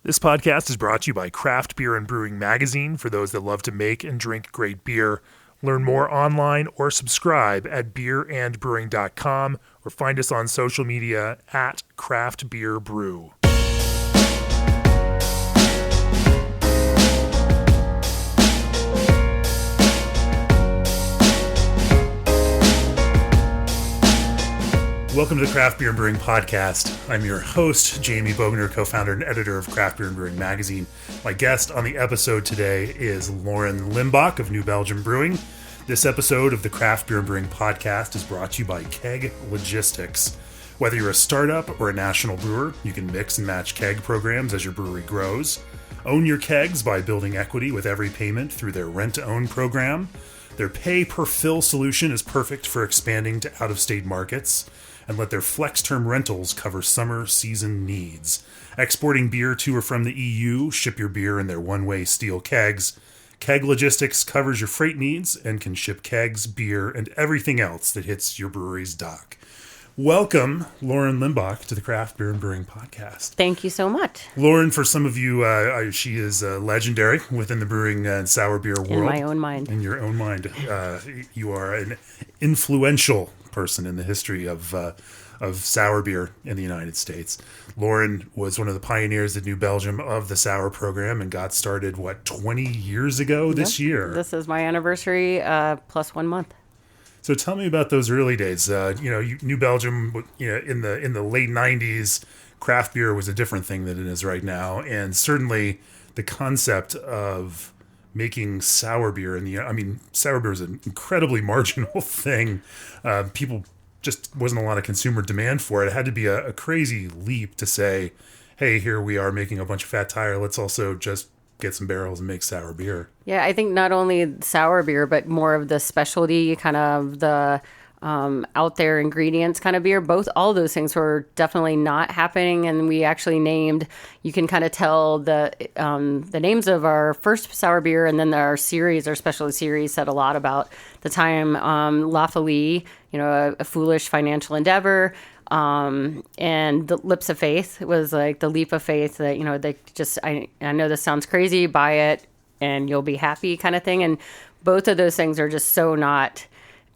This podcast is brought to you by Craft Beer and Brewing Magazine for those that love to make and drink great beer. Learn more online or subscribe at beerandbrewing.com or find us on social media at Craft Beer Brew. Welcome to the Craft Beer and Brewing Podcast. I'm your host, Jamie Bogner, co-founder and editor of Craft Beer and Brewing Magazine. My guest on the episode today is Lauren Limbach of New Belgium Brewing. This episode of the Craft Beer and Brewing Podcast is brought to you by Keg Logistics. Whether you're a startup or a national brewer, you can mix and match keg programs as your brewery grows. Own your kegs by building equity with every payment through their rent-to-own program. Their pay-per-fill solution is perfect for expanding to out-of-state markets. And let their flex-term rentals cover summer season needs. Exporting beer to or from the EU, ship your beer in their one-way steel kegs. Keg Logistics covers your freight needs and can ship kegs, beer, and everything else that hits your brewery's dock. Welcome, Lauren Limbach, to the Craft Beer and Brewing Podcast. Thank you so much. Lauren, for some of you, she is legendary within the brewing and sour beer world. In my own mind. In your own mind. You are an influential person in the history of sour beer in the United States. Lauren was one of the pioneers at New Belgium of the sour program and got started, 20 years ago this year? This is my anniversary plus 1 month. So tell me about those early days. New Belgium, in the late 90s, craft beer was a different thing than it is right now. And certainly the concept of making sour beer sour beer is an incredibly marginal thing. People just wasn't a lot of consumer demand for it. It had to be a crazy leap to say, hey, here we are making a bunch of fat tire. Let's also just get some barrels and make sour beer. Yeah, I think not only sour beer, but more of the specialty kind of the out there ingredients kind of beer. All those things were definitely not happening, and we actually named. You can kind of tell the names of our first sour beer, and then our specialty series, said a lot about the time. La Folie, a foolish financial endeavor, and the Lips of Faith was like the leap of faith that they just. I know this sounds crazy, buy it and you'll be happy kind of thing, and both of those things are just so not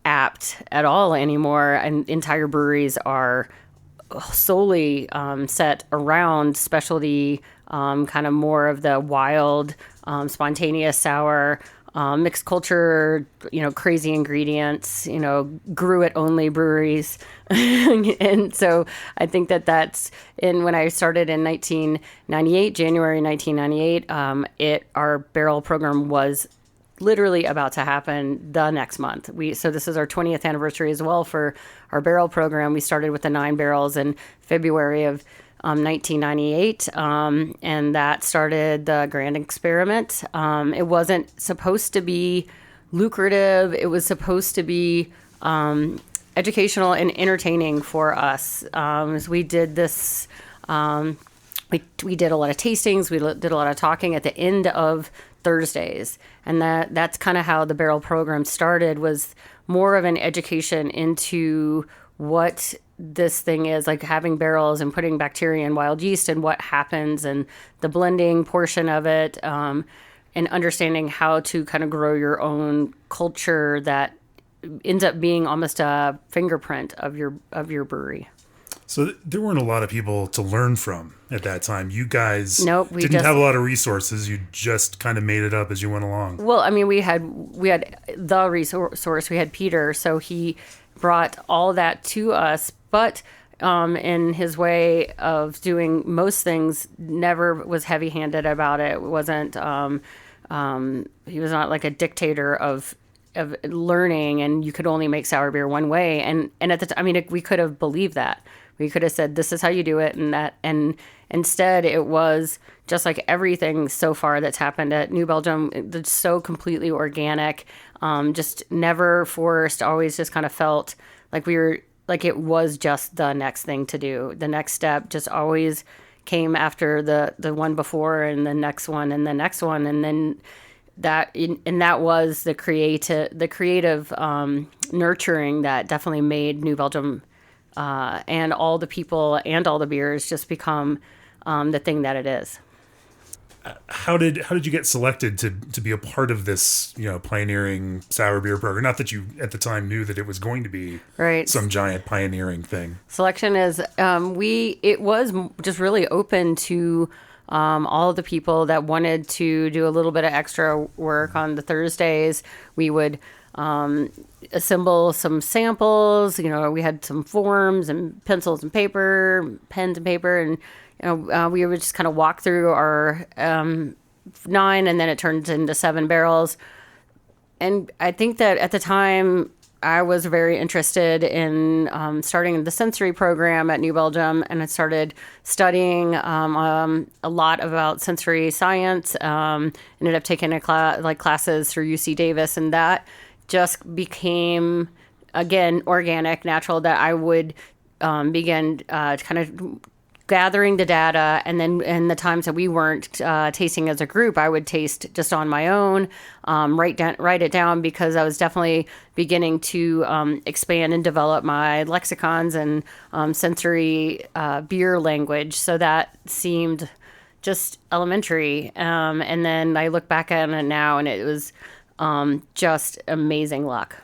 apt at all anymore, and entire breweries are solely set around specialty, kind of more of the wild, spontaneous sour, mixed culture, crazy ingredients, grew it only breweries. And so I think that's when I started in 1998, January 1998, our barrel program was literally about to happen the next month. So this is our 20th anniversary as well for our barrel program. We started with the 9 barrels in February of 1998, and that started the grand experiment. It wasn't supposed to be lucrative. It was supposed to be educational and entertaining for us. As we did this, we did a lot of tastings. We did a lot of talking at the end of Thursdays, and that's kind of how the barrel program started, was more of an education into what this thing is, like having barrels and putting bacteria and wild yeast and what happens, and the blending portion of it, and understanding how to kind of grow your own culture that ends up being almost a fingerprint of your brewery. So there weren't a lot of people to learn from at that time. You guys didn't have a lot of resources. You just kind of made it up as you went along. Well, I mean, we had the resource. We had Peter, so he brought all that to us. But in his way of doing most things, never was heavy-handed about it. It wasn't. He was not like a dictator of learning, and you could only make sour beer one way. And at the time, we could have believed that. We could have said, this is how you do it, and instead it was just like everything so far that's happened at New Belgium. It's so completely organic, just never forced, always just kind of felt like it was just the next thing to do. The next step just always came after the one before, and the next one, and the next one, and then that was the creative nurturing that definitely made New Belgium and all the people and all the beers just become the thing that it is. how did you get selected to be a part of this, pioneering sour beer program? Not that you at the time knew that it was going to be Right. some giant pioneering thing. Selection is it was just really open to all of the people that wanted to do a little bit of extra work on the Thursdays. We would assemble some samples. We had some forms and pencils and paper, pens and paper, and we would just kind of walk through our 9, and then it turned into 7 barrels. And I think that at the time, I was very interested in starting the sensory program at New Belgium, and I started studying a lot about sensory science. Ended up taking classes through UC Davis, and that just became, again, organic, natural, that I would begin kind of gathering the data, and then in the times that we weren't tasting as a group, I would taste just on my own, write it down, because I was definitely beginning to expand and develop my lexicons and sensory beer language. So that seemed just elementary. And then I look back at it now, and it was just amazing luck.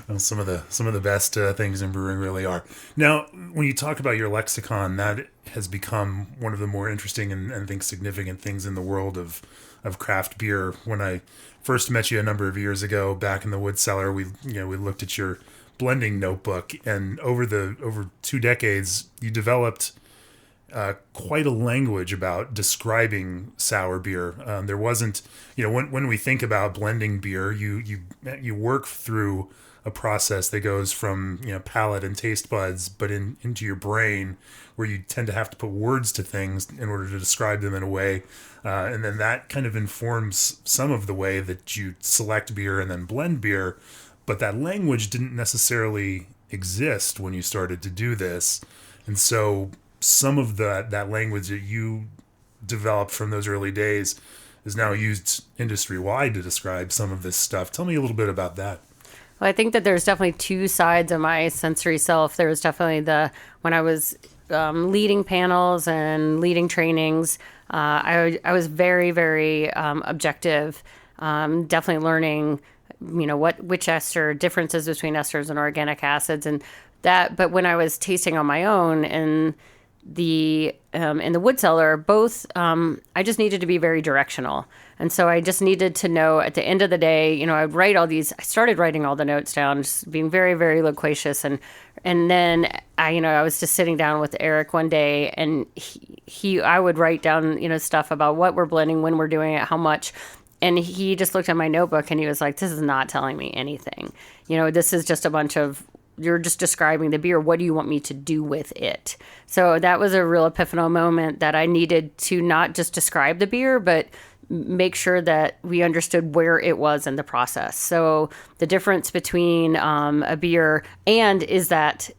Well, some of the best things in brewing really are. Now, when you talk about your lexicon, that has become one of the more interesting and I think significant things in the world of craft beer. When I first met you a number of years ago back in the wood cellar, we looked at your blending notebook, and over 2 decades, you developed quite a language about describing sour beer. There wasn't, when we think about blending beer, you work through a process that goes from palate and taste buds, but into your brain, where you tend to have to put words to things in order to describe them in a way, and then that kind of informs some of the way that you select beer and then blend beer. But that language didn't necessarily exist when you started to do this, and so some of that language that you developed from those early days is now used industry-wide to describe some of this stuff. Tell me a little bit about that. Well, I think that there's definitely 2 sides of my sensory self. There was definitely when I was leading panels and leading trainings, I was very, very objective, definitely learning, which ester, differences between esters and organic acids and that. But when I was tasting on my own in the wood cellar, both, I just needed to be very directional. And so I just needed to know at the end of the day, I'd write I started writing all the notes down, just being very, very loquacious. And then I was just sitting down with Eric one day, and I would write down, stuff about what we're blending, when we're doing it, how much. And he just looked at my notebook and he was like, this is not telling me anything. This is just a bunch of, you're just describing the beer. What do you want me to do with it? So that was a real epiphanal moment that I needed to not just describe the beer, but make sure that we understood where it was in the process. So the difference between a beer and is it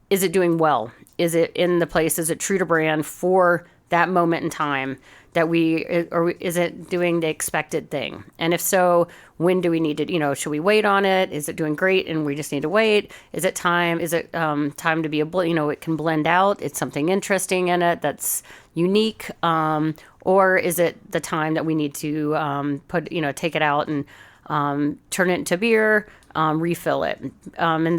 doing well? Is it in the place? Is it true to brand for that moment in time or is it doing the expected thing? And if so, when do we need to, should we wait on it? Is it doing great and we just need to wait? Is it time to be it can blend out. It's something interesting in it that's unique. Or is it the time that we need to take it out and turn it into beer, refill it? And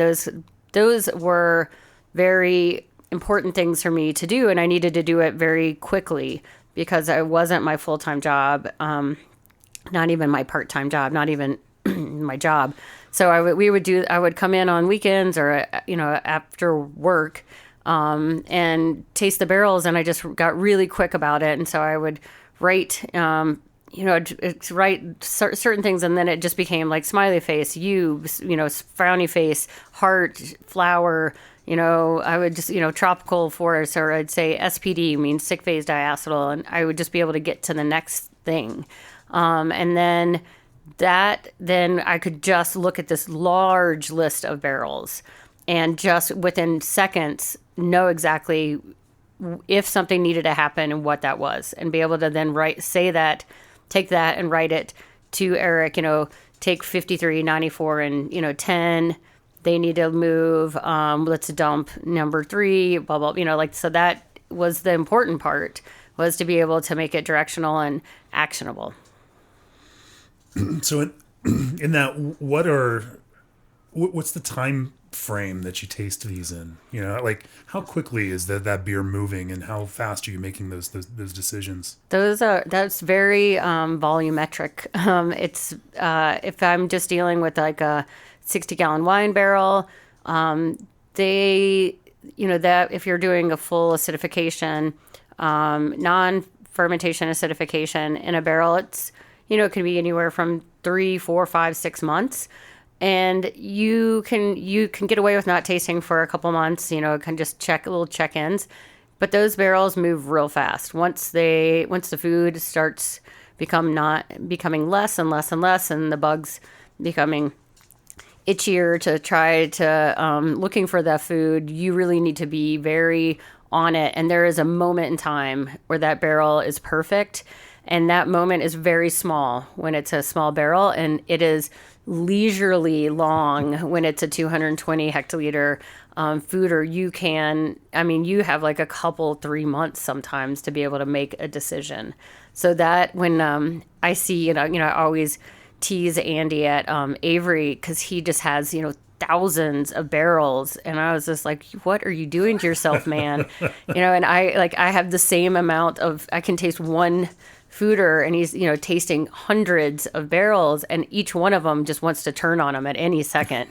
those were very important things for me to do, and I needed to do it very quickly because it wasn't my full-time job, not even my part-time job, not even my job. So I would come in on weekends or after work and taste the barrels, and I just got really quick about it. And so I would write write certain things, and then it just became like smiley face, frowny face, heart, flower. I would just, tropical forest, or I'd say SPD means sick phase diacetyl, and I would just be able to get to the next thing. And then I could just look at this large list of barrels and just within seconds know exactly if something needed to happen and what that was, and be able to then take that and write it to Eric, take 53, 94, and, 10. They need to move. Let's dump number 3, blah, blah, so that was the important part, was to be able to make it directional and actionable. So in that, what's the time frame that you taste these in? You know, like how quickly is that beer moving, and how fast are you making those decisions? That's very volumetric. It's if I'm just dealing with like a 60-gallon wine barrel, they, that if you're doing a full acidification, non-fermentation acidification in a barrel, it's, it can be anywhere from 3, 4, 5, 6 months. And you can get away with not tasting for a couple months, can just little check-ins. But those barrels move real fast. Once the food starts becoming less and less and less, and the bugs becoming itchier to try to looking for that food, you really need to be very on it. And there is a moment in time where that barrel is perfect. And that moment is very small when it's a small barrel, and it is leisurely long when it's a 220 hectoliter foeder. You have like a couple, 3 months sometimes to be able to make a decision. So that when I see, I always tease Andy at Avery, because he just has, thousands of barrels, and I was just like, what are you doing to yourself, man? And I have the same amount of, I can taste one foeder, and he's tasting hundreds of barrels, and each one of them just wants to turn on him at any second.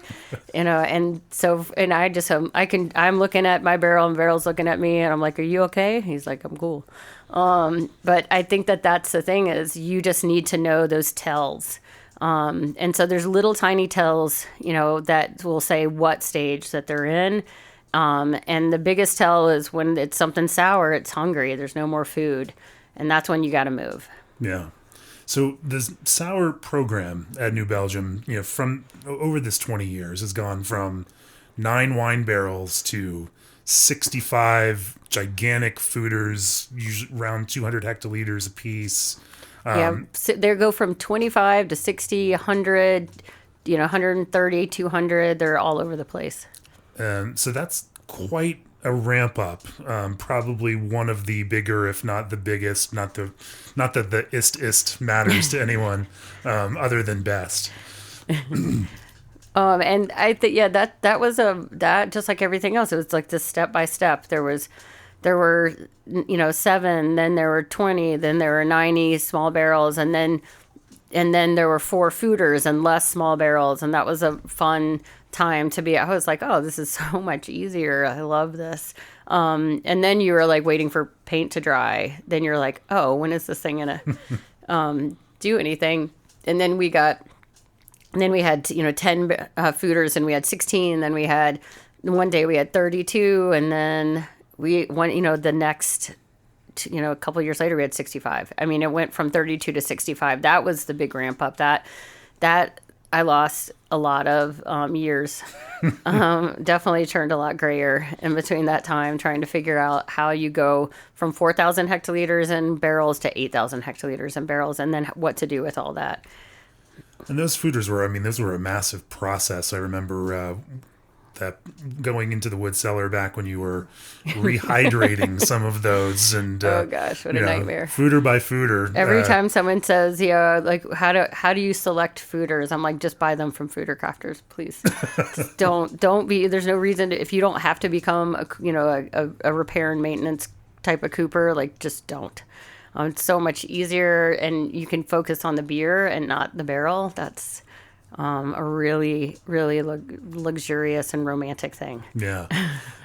And so, and I just I'm looking at my barrel, and barrel's looking at me, and I'm like, are you okay? He's like, I'm cool. But I think that's the thing, is you just need to know those tells. And so there's little tiny tells, that will say what stage that they're in. And the biggest tell is when it's something sour, it's hungry, there's no more food. And that's when you got to move. Yeah. So the sour program at New Belgium, from over this 20 years, has gone from 9 wine barrels to 65 gigantic foeders, usually around 200 hectoliters apiece. So they go from 25 to 60, 100, 130, 200. They're all over the place. So that's quite a ramp up. Probably one of the bigger, if not the biggest. Not that the ist matters to anyone other than best. And I think that was that just like everything else. It was like this step by step. There were 7, then there were 20, then there were 90 small barrels, and then there were 4 foeders and less small barrels, and that was a fun time to be. I was like, oh, this is so much easier. I love this. And then you were like waiting for paint to dry. Then you're like, oh, when is this thing gonna do anything? And then we had 10 foeders, and we had 16. Then we had one day we had 32, and then the next, a couple of years later we had 65. I mean, it went from 32 to 65. That was the big ramp up. That I lost a lot of years. Definitely turned a lot grayer in between that time, trying to figure out how you go from 4,000 hectoliters in barrels to 8,000 hectoliters in barrels, and then what to do with all that. And those foeders were a massive process. I remember that going into the wood cellar back when you were rehydrating some of those, and oh gosh, what a nightmare! Foeder by foeder. Every time someone says, like how do you select foeders? I'm like, just buy them from foeder crafters, please. Just don't be. There's no reason if you don't have to become a repair and maintenance type of cooper. Like, just don't. It's so much easier, and you can focus on the beer and not the barrel. That's a really, really luxurious and romantic thing. Yeah.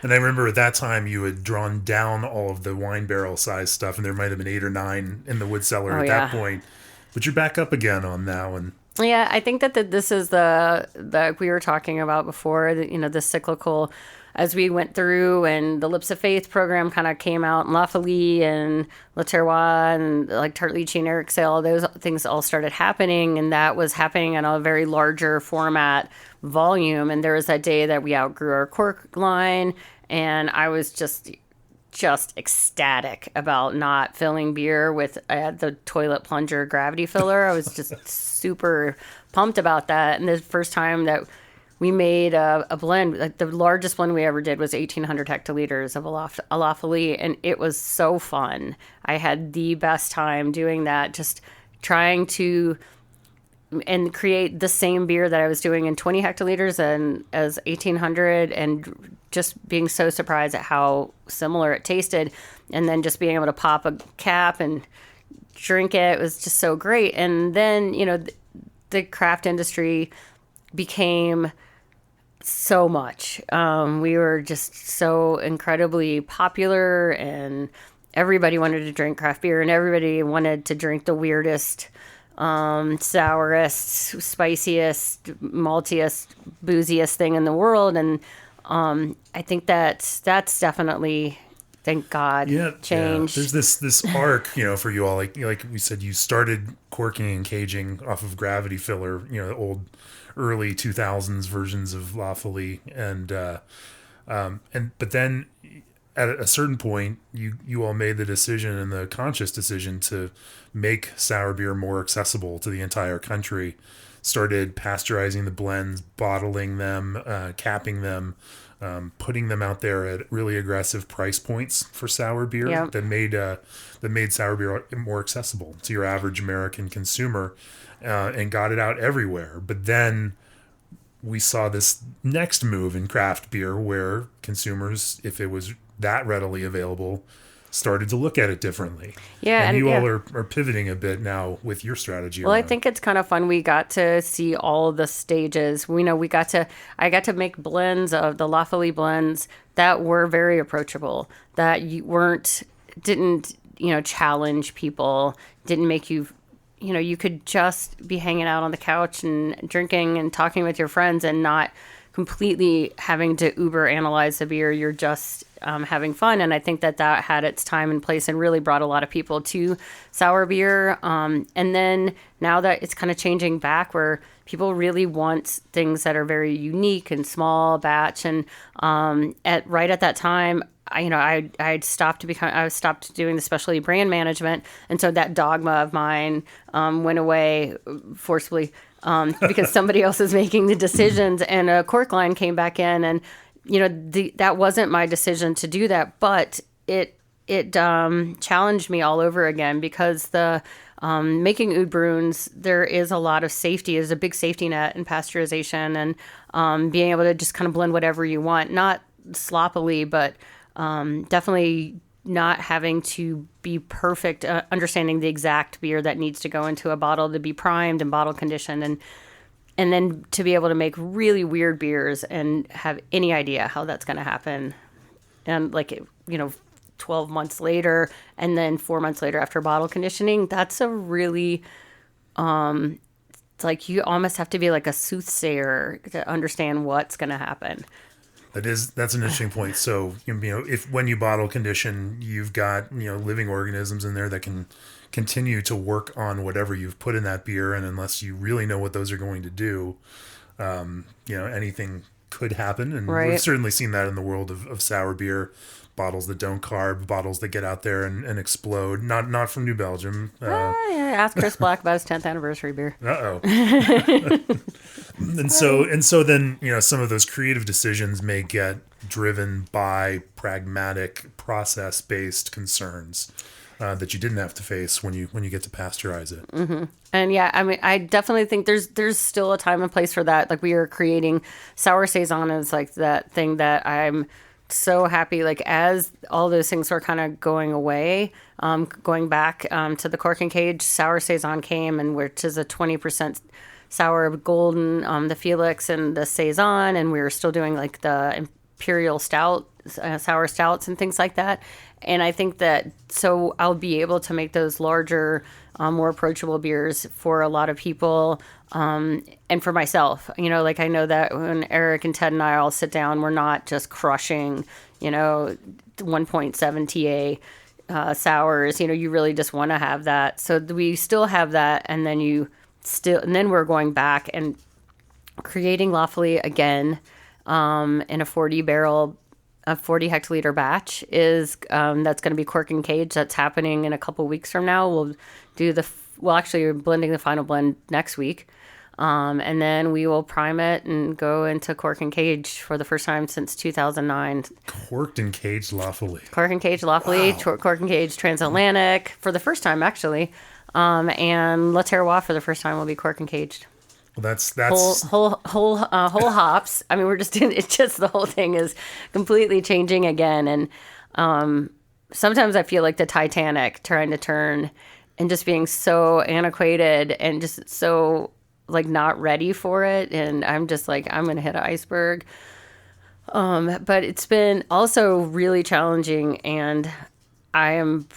And I remember at that time you had drawn down all of the wine barrel size stuff, and there might have been 8 or 9 in the wood cellar that point. But you're back up again on that one. Yeah, I think that this is the we were talking about before, the cyclical, as we went through, and the Lips of Faith program kind of came out, and La Folie and Le Terroir and like Tart Lychee and Eric Sale, those things all started happening, and that was happening in a very larger format volume. And there was that day that we outgrew our cork line, and I was just ecstatic about not filling beer with the toilet plunger gravity filler. I was just super pumped about that. And the first time that we made a blend. Like the largest blend we ever did was 1,800 hectoliters of Alafali, and it was so fun. I had the best time doing that, just trying to and create the same beer that I was doing in 20 hectoliters and as 1,800, and just being so surprised at how similar it tasted, and then just being able to pop a cap and drink it was just so great. And then, the craft industry became so much. We were just so incredibly popular, and everybody wanted to drink craft beer, and everybody wanted to drink the weirdest, sourest, spiciest, maltiest, booziest thing in the world. And I think that's definitely, thank God, changed. Yeah. There's this arc, for you all, like we said, you started corking and caging off of gravity filler, the old early 2000s versions of Lawfully, but then at a certain point, you all made the decision, and the conscious decision, to make sour beer more accessible to the entire country. Started pasteurizing the blends, bottling them, capping them, putting them out there at really aggressive price points for sour beer that made sour beer more accessible to your average American consumer, and got it out everywhere. But then we saw this next move in craft beer where consumers, if it was that readily available, started to look at it differently. Yeah, and you all are pivoting a bit now with your strategy. Well, I think it's kind of fun. We got to see all the stages. I got to make blends of the Lawfully blends that were very approachable, that didn't challenge people, didn't make you, you could just be hanging out on the couch and drinking and talking with your friends, and not completely having to uber analyze the beer. You're just having fun. And I think that had its time and place, and really brought a lot of people to sour beer. And then now that it's kind of changing back, where people really want things that are very unique and small batch. And right at that time, I stopped doing the specialty brand management. And so that dogma of mine went away forcibly, because somebody else is making the decisions, and a cork line came back in, and that wasn't my decision to do that, but it challenged me all over again, because the making oud bruins, there is a lot of safety, is a big safety net in pasteurization, and being able to just kind of blend whatever you want, not sloppily, but definitely not having to be perfect, understanding the exact beer that needs to go into a bottle to be primed and bottle conditioned, and then to be able to make really weird beers and have any idea how that's going to happen. And 12 months later, and then 4 months later after bottle conditioning, that's a really, it's like you almost have to be like a soothsayer to understand what's going to happen. That's an interesting point. So, if when you bottle condition, you've got, living organisms in there that can continue to work on whatever you've put in that beer. And unless you really know what those are going to do, anything could happen. And we've certainly seen that in the world of sour beer. Bottles that don't carb, bottles that get out there and explode. Not from New Belgium. Ask Chris Black about his 10th anniversary beer. Uh-oh. And so then, some of those creative decisions may get driven by pragmatic, process-based concerns that you didn't have to face when you get to pasteurize it. Mm-hmm. And I definitely think there's still a time and place for that. Like, we are creating sour saison is like that thing that I'm so happy, like, as all those things are kind of going away, going back to the cork and cage, sour saison came, and which is a 20% sour golden, the Felix and the saison, and we were still doing like the imperial stout, sour stouts and things like that. And I think that so I'll be able to make those larger, more approachable beers for a lot of people, and for myself. I know that when Eric and Ted and I all sit down, we're not just crushing, 1.7 TA sours. You really just want to have that. So we still have that, and then then we're going back and creating Lawfully again in a 40 hectoliter batch is that's going to be cork and cage. That's happening in a couple weeks from now. We'll actually, we're blending the final blend next week. And then we will prime it and go into cork and cage for the first time since 2009. Corked and caged lawfully. Cork and cage lawfully, cork and cage transatlantic for the first time, actually. And La Terroir for the first time will be cork and caged. Well, that's Whole hops. I mean, we're just doing, it's just the whole thing is completely changing again. And sometimes I feel like the Titanic trying to turn and just being so antiquated and just so like not ready for it. And I'm just like, I'm going to hit an iceberg. But it's been also really challenging, and I'm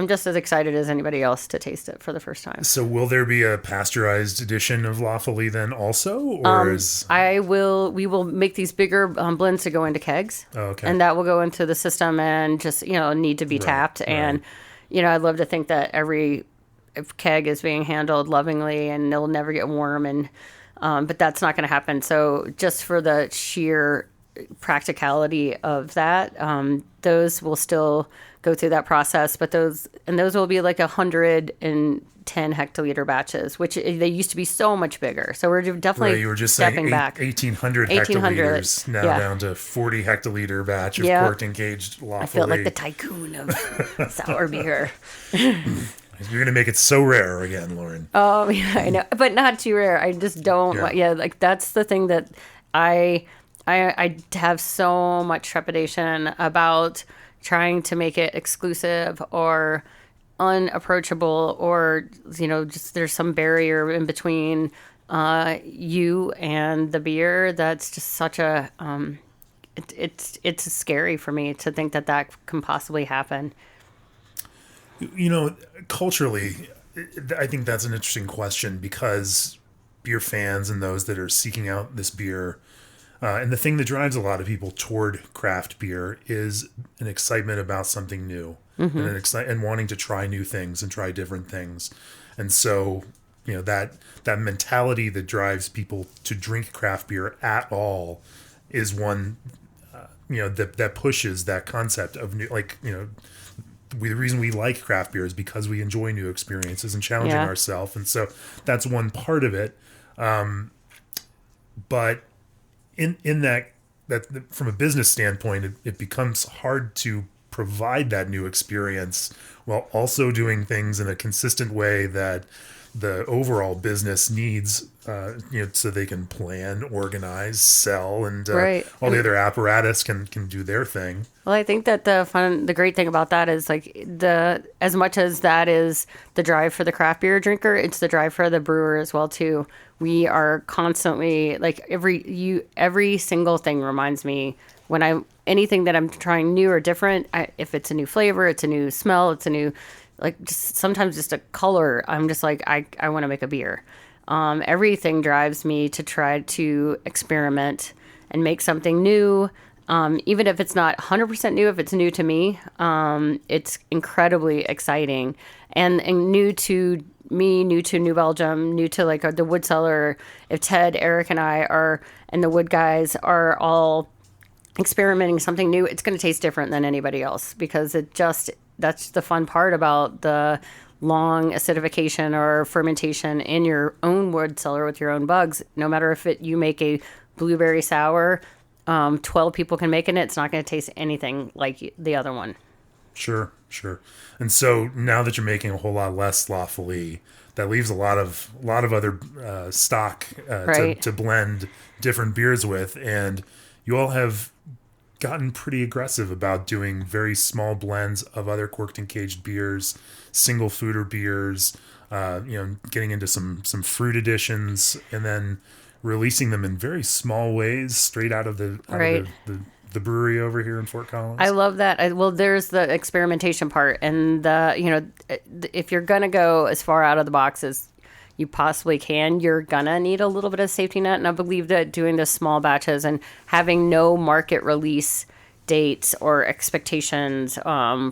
just as excited as anybody else to taste it for the first time. So will there be a pasteurized edition of lawfully then also, or is we will make these bigger blends to go into kegs. Oh, okay. And that will go into the system and just, need to be tapped. And, I'd love to think that every keg is being handled lovingly and it'll never get warm. And, but that's not going to happen. So just for the sheer practicality of that, those will still go through that process, but those will be like 110 hectoliter batches, which they used to be so much bigger. So we're definitely you were just stepping saying back. 1,800 hectoliters, now down to 40 hectoliter batch of corked and caged lawfully. I feel like the tycoon of sour beer. You're going to make it so rare again, Lauren. Oh, yeah, I know, but not too rare. I just don't. Like that's the thing that I have so much trepidation about trying to make it exclusive or unapproachable, or just there's some barrier in between you and the beer. That's just such a it's scary for me to think that can possibly happen. Culturally, I think that's an interesting question, because beer fans and those that are seeking out this beer, and the thing that drives a lot of people toward craft beer is an excitement about something new, and wanting to try new things and try different things. And so, that mentality that drives people to drink craft beer at all is one, that pushes that concept of new, the reason we like craft beer is because we enjoy new experiences and challenging ourselves. And so that's one part of it. But in that from a business standpoint, it becomes hard to provide that new experience while also doing things in a consistent way that the overall business needs, so they can plan, organize, sell, and all the other apparatus can do their thing. Well, I think that the great thing about that is as much as that is the drive for the craft beer drinker, it's the drive for the brewer as well too. We are constantly every single thing reminds me when anything that I'm trying new or different. If it's a new flavor, it's a new smell, it's a new sometimes just a color. I'm just like I want to make a beer. Everything drives me to try to experiment and make something new. Even if it's not 100% new, if it's new to me, it's incredibly exciting and new to me, new to New Belgium, new to the wood cellar. If Ted, Eric, and I and the wood guys are all experimenting something new, it's going to taste different than anybody else, because that's the fun part about the long acidification or fermentation in your own wood cellar with your own bugs. No matter if you make a blueberry sour, 12 people can make it. It's not going to taste anything like the other one. Sure. And so now that you're making a whole lot less lawfully, that leaves a lot of other stock to blend different beers with. And you all have gotten pretty aggressive about doing very small blends of other corked and caged beers, single fooder beers, getting into some fruit additions, and then releasing them in very small ways straight out of the brewery over here in Fort Collins. I love that. There's the experimentation part, and if you're gonna go as far out of the box as you possibly can, you're gonna need a little bit of safety net. And I believe that doing the small batches and having no market release dates or expectations,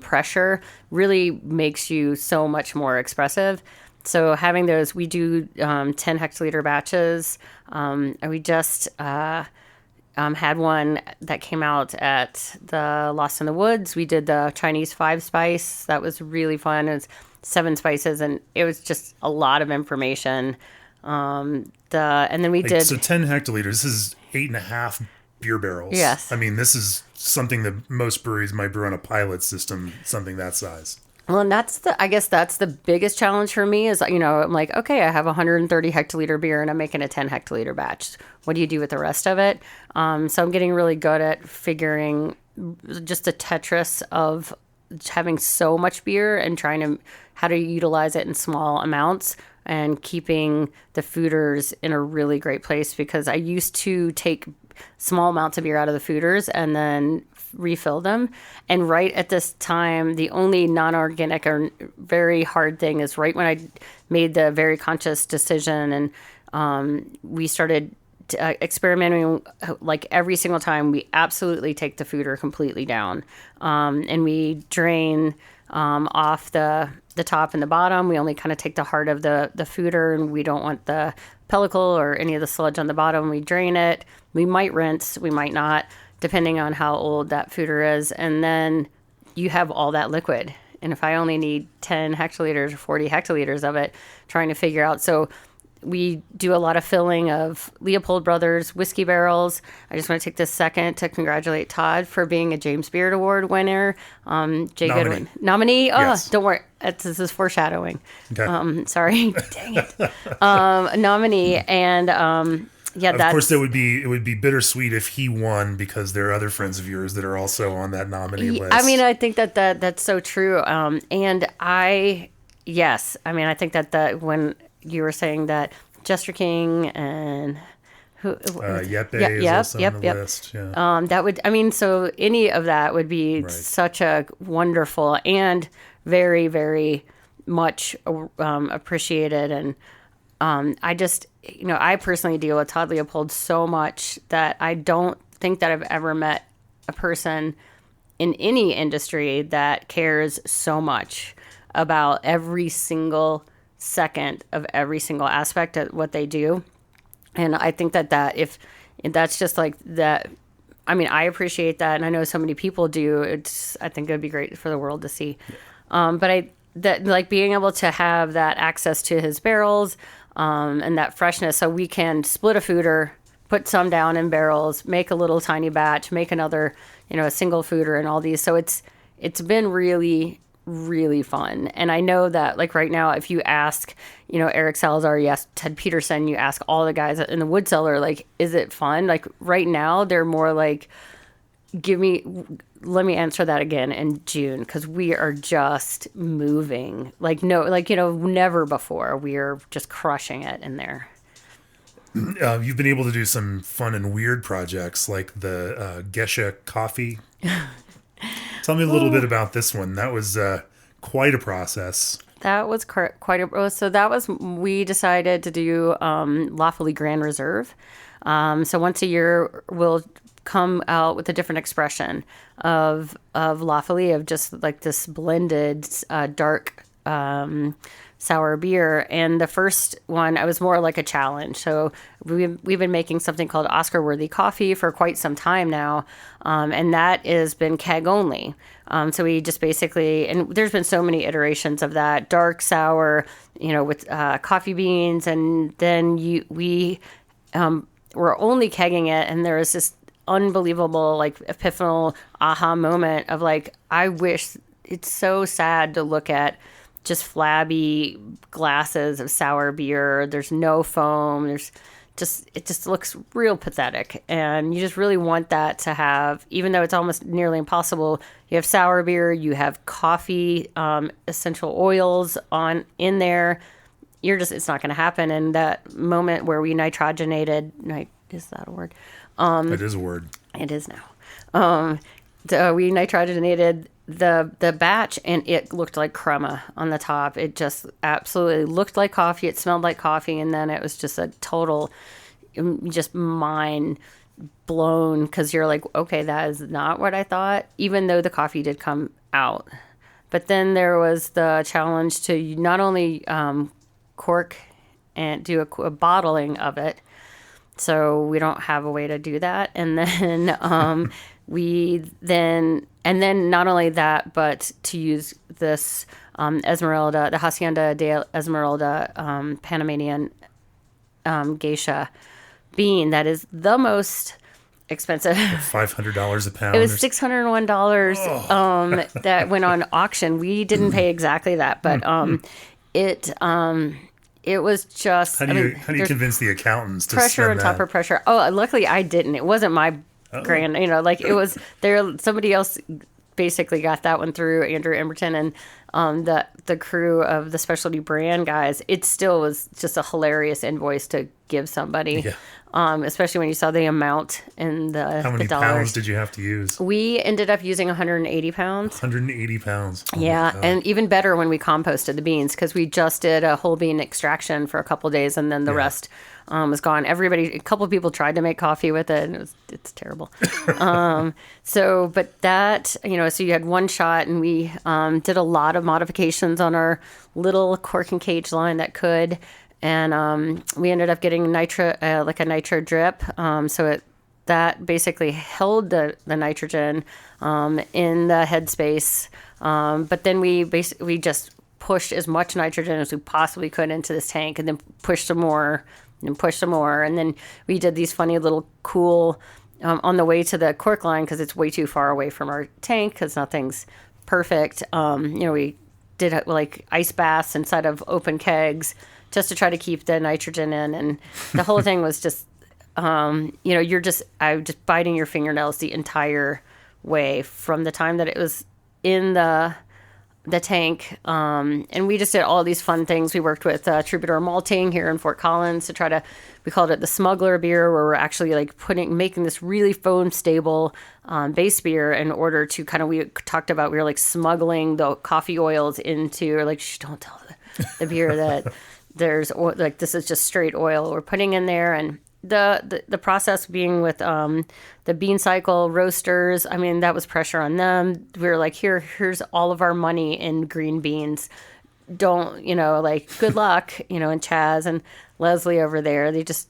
pressure, really makes you so much more expressive. So having those, we do 10 hectoliter batches. And we just had one that came out at the Lost in the Woods. We did the Chinese 5 spice. That was really fun. It was 7 spices, and it was just a lot of information. And then we did. So 10 hectoliters. This is 8.5 beer barrels. Yes. I mean, this is something that most breweries might brew on a pilot system, something that size. Well, and I guess that's the biggest challenge for me is, I'm like, okay, I have 130 hectoliter beer and I'm making a 10 hectoliter batch. What do you do with the rest of it? So I'm getting really good at figuring just the Tetris of having so much beer and trying to, how to utilize it in small amounts and keeping the fooders in a really great place, because I used to take small amounts of beer out of the fooders and then refill them. And right at this time, the only non-organic or very hard thing is right when I made the very conscious decision and we started experimenting, like every single time we absolutely take the fooder completely down, and we drain off the top and the bottom. We only kind of take the heart of the fooder, and we don't want the pellicle or any of the sludge on the bottom. We drain it. We might rinse, we might not, depending on how old that fooder is. And then you have all that liquid. And if I only need 10 hectoliters or 40 hectoliters of it, trying to figure out. So we do a lot of filling of Leopold Brothers whiskey barrels. I just want to take this second to congratulate Todd for being a James Beard Award winner. Jay Goodwin. Nominee? Oh, yes. Don't worry. This is foreshadowing. Okay. Sorry. Dang it. Nominee. And yeah, of course, it would be bittersweet if he won, because there are other friends of yours that are also on that nominee list. I mean, I think that's so true. And I think that when you were saying that Jester King and Yeppe is also on the list. Yeah. That would, so any of that would be such a wonderful and very, very much appreciated. And I just, I personally deal with Todd Leopold so much that I don't think that I've ever met a person in any industry that cares so much about every single second of every single aspect of what they do. And I think that if that's just like that, I appreciate that. And I know so many people do. I think it'd be great for the world to see. But like being able to have that access to his barrels, and that freshness, so we can split a fooder, put some down in barrels, make a little tiny batch, make another, a single fooder and all these. So it's been really, really fun. And I know that like right now, if you ask, Eric Salazar, yes, Ted Peterson, you ask all the guys in the wood cellar, like, is it fun? Like right now, they're more like, let me answer that again in June, because we are just moving never before. We are just crushing it in there. You've been able to do some fun and weird projects like the Gesche coffee. Tell me a little bit about this one. That was quite a process. That was we decided to do Lawfully Grand Reserve. So once a year we'll come out with a different expression of Lawfully, of just like this blended dark sour beer. And the first one, I was more like a challenge. So we've been making something called Oscar Worthy Coffee for quite some time now, and that has been keg only. So we just basically, and there's been so many iterations of that dark sour, with coffee beans, and then we were only kegging it, and there was this unbelievable like epiphanal aha moment of like, I wish, it's so sad to look at just flabby glasses of sour beer. There's no foam. It just looks real pathetic. And you just really want that to have, even though it's almost nearly impossible, you have sour beer, you have coffee, essential oils in there. It's not going to happen. And that moment where we nitrogenated, is that a word? It is a word. It is now. We nitrogenated the batch, and it looked like crema on the top. It just absolutely looked like coffee. It smelled like coffee, and then it was just a total, just mind blown, because you're like, okay, that is not what I thought, even though the coffee did come out. But then there was the challenge to not only cork and do a bottling of it, so we don't have a way to do that. And then and then not only that, but to use this Esmeralda, the Hacienda de Esmeralda Panamanian geisha bean that is the most expensive. $500 a pound. It was $601 that went on auction. We didn't pay exactly that, but it was just. How do you convince the accountants to pressure spend on top that? of pressure? Oh, luckily I didn't. It wasn't my grand. Like it was there. Somebody else basically got that one through, Andrew Emberton and the crew of the specialty brand guys. It still was just a hilarious invoice to give somebody. Yeah. Especially when you saw the amount in the How many the dollars. pounds did you have to use? We ended up using 180 pounds. 180 pounds. Oh my Yeah, God. and even better when we composted the beans because we just did a whole bean extraction for a couple days and then the rest was gone. A couple of people tried to make coffee with it and it's terrible. But that, so you had one shot and we did a lot of modifications on our little cork and cage line that could. And we ended up getting like a nitro drip. That basically held the nitrogen in the headspace. But then we just pushed as much nitrogen as we possibly could into this tank and then pushed some more and pushed some more. And then we did these funny little cool on the way to the cork line because it's way too far away from our tank because nothing's perfect. We did like ice baths inside of open kegs just to try to keep the nitrogen in. And the whole thing was just, I was just biting your fingernails the entire way from the time that it was in the tank. And we just did all these fun things. We worked with Troubadour Malting here in Fort Collins we called it the smuggler beer, where we're actually like making this really foam stable base beer in order to we talked about, we were like smuggling the coffee oils into, or like, don't tell the beer that there's like, this is just straight oil we're putting in there. And the process being with the bean cycle roasters, I mean, that was pressure on them. We were like, here's all of our money in green beans. Don't, good luck, and Chaz and Leslie over there, they just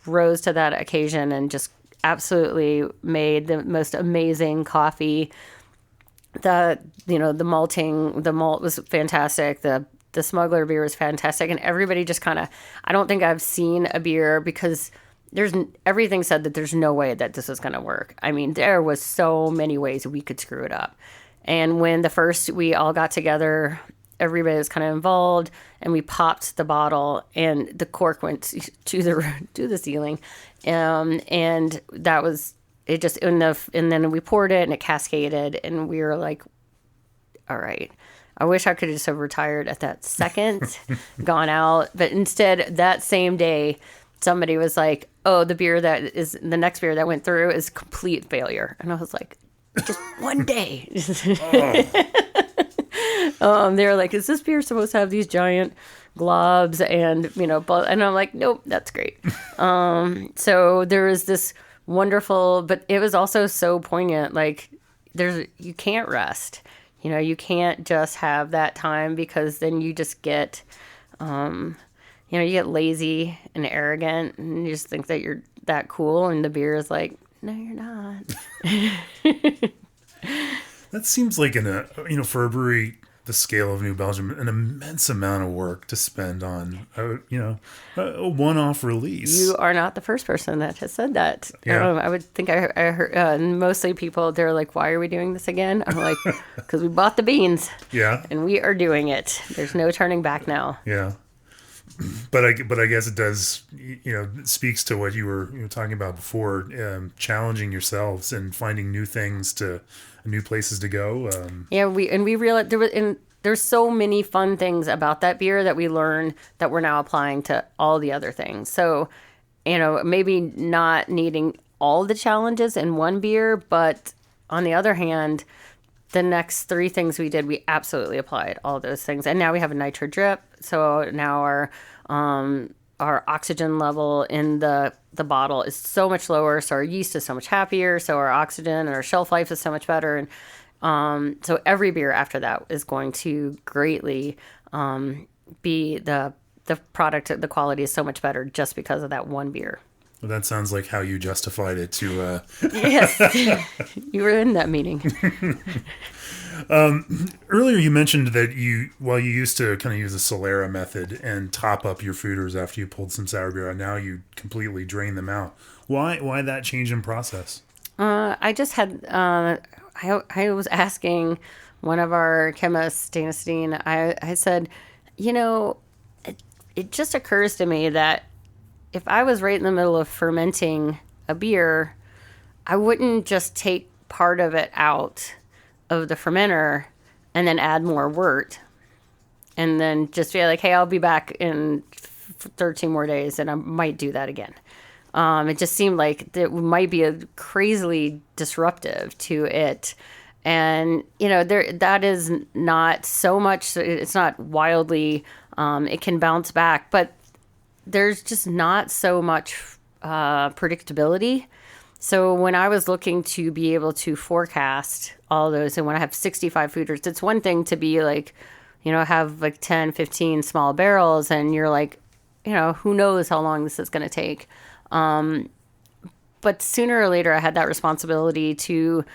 rose to that occasion and just absolutely made the most amazing coffee. The malt was fantastic. The smuggler beer was fantastic. And everybody just I don't think I've seen a beer because everything said that there's no way that this was going to work. I mean, there was so many ways we could screw it up. And when we all got together, everybody was kind of involved and we popped the bottle and the cork went to the ceiling. And that was it just, and then we poured it and it cascaded and we were like, all right. I wish I could have just have retired at that second, gone out. But instead, that same day, somebody was like, oh, the next beer that went through is complete failure. And I was like, just one day. They were like, is this beer supposed to have these giant globs? And, and I'm like, nope, that's great. So there was this wonderful, but it was also so poignant. Like, you can't rest. You can't just have that time because then you just get, you get lazy and arrogant and you just think that you're that cool. And the beer is like, no, you're not. That seems like for a brewery the scale of New Belgium, an immense amount of work to spend on, a one-off release. You are not the first person that has said that. Yeah. I would think I heard, mostly people, they're like, why are we doing this again? I'm like, because we bought the beans. Yeah. And we are doing it. There's no turning back now. Yeah. But I guess it does, it speaks to what you were talking about before, challenging yourselves and finding new places to go. We realized there's so many fun things about that beer that we learned that we're now applying to all the other things. So, maybe not needing all the challenges in one beer, but on the other hand, the next three things we did, we absolutely applied all those things. And now we have a nitro drip. So now our oxygen level in the bottle is so much lower. So our yeast is so much happier. So our oxygen and our shelf life is so much better. And so every beer after that is going to greatly be the product, the quality is so much better just because of that one beer. Well, that sounds like how you justified it to. Yes, you were in that meeting. Earlier, you mentioned that you used to kind of use the Cellar method and top up your foeders after you pulled some sour beer, and now you completely drain them out. Why that change in process? I just had, I was asking one of our chemists, Dana Steen, I said, you know, it just occurs to me that if I was right in the middle of fermenting a beer, I wouldn't just take part of it out of the fermenter and then add more wort and then just be like, hey, I'll be back in 13 more days, and I might do that again. It just seemed like it might be a crazily disruptive to it. And, that is not so much, it's not wildly, it can bounce back, but there's just not so much predictability. So when I was looking to be able to forecast all those, and when I have 65 foeders, it's one thing to be like, have like 10, 15 small barrels, and you're like, who knows how long this is going to take. But sooner or later, I had that responsibility to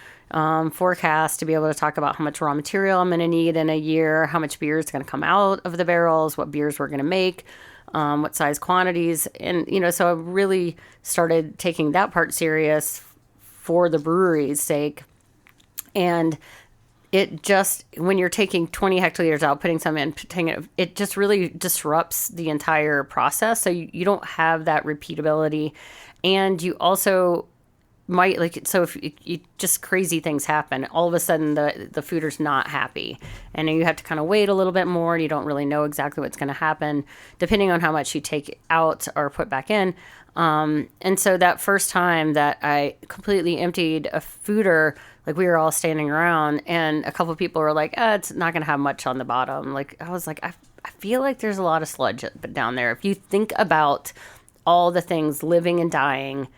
forecast, to be able to talk about how much raw material I'm going to need in a year, how much beer is going to come out of the barrels, what beers we're going to make, what size quantities. And, so I really started taking that part serious for the brewery's sake. And it just, when you're taking 20 hectoliters out, putting some in, it just really disrupts the entire process. So you don't have that repeatability. And you also might if you just crazy things happen, all of a sudden the foeder's not happy, and then you have to kind of wait a little bit more, and you don't really know exactly what's going to happen depending on how much you take out or put back in. And so that first time that I completely emptied a foeder, like, we were all standing around, and a couple of people were like, it's not going to have much on the bottom. Like, I was like, I feel like there's a lot of sludge down there. If you think about all the things living and dying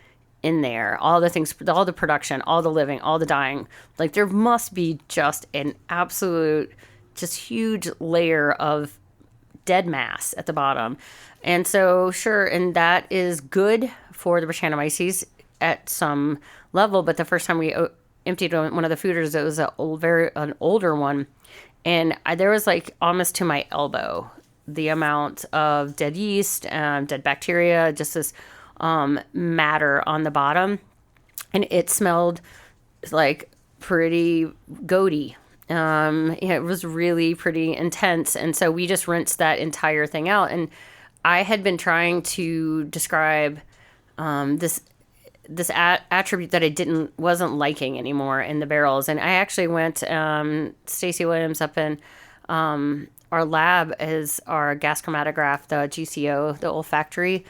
in there, all the things, all the production, all the living, all the dying, like, there must be just an absolute, just huge layer of dead mass at the bottom. And so, sure, and that is good for the Brettanomyces at some level, but the first time we emptied one of the foeders, it was an older one, and there was like almost to my elbow the amount of dead yeast, dead bacteria, just this matter on the bottom, and it smelled like pretty goaty. It was really pretty intense, and so we just rinsed that entire thing out. And I had been trying to describe this attribute that I wasn't liking anymore in the barrels, and I actually went. Stacy Williams up in our lab is our gas chromatograph, the GCO, the olfactory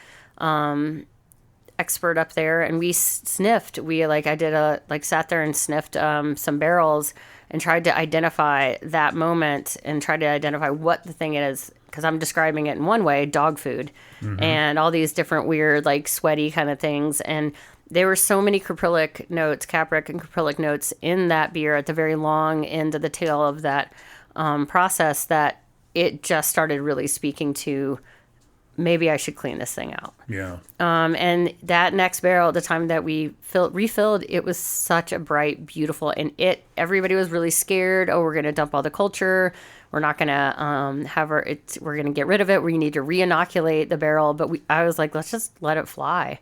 expert up there, and we sniffed. Sat there and sniffed some barrels and tried to identify that moment and tried to identify what the thing is, because I'm describing it in one way, dog food, and all these different weird, like, sweaty kind of things. And there were so many caprylic notes, capric and caprylic notes in that beer at the very long end of the tail of that process, that it just started really speaking to, maybe I should clean this thing out. Yeah. And that next barrel, the time that we refilled, it was such a bright, beautiful, and everybody was really scared. Oh, we're going to dump all the culture. We're not going to we're going to get rid of it. We need to re-inoculate the barrel. But I was like, let's just let it fly.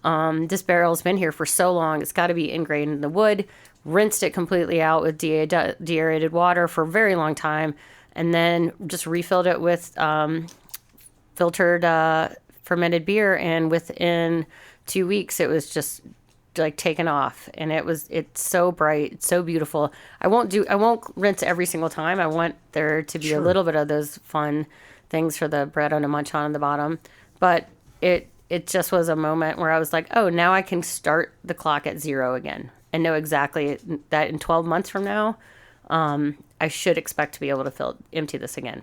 This barrel's been here for so long. It's got to be ingrained in the wood. Rinsed it completely out with deaerated water for a very long time. And then just refilled it with filtered fermented beer, and within 2 weeks it was just like taken off, and it's so bright, it's so beautiful. I won't rinse every single time. I want there to be a little bit of those fun things for the Bretta to munch on the bottom, but it just was a moment where I was like, oh, now I can start the clock at zero again and know exactly that in 12 months from now I should expect to be able to empty this again.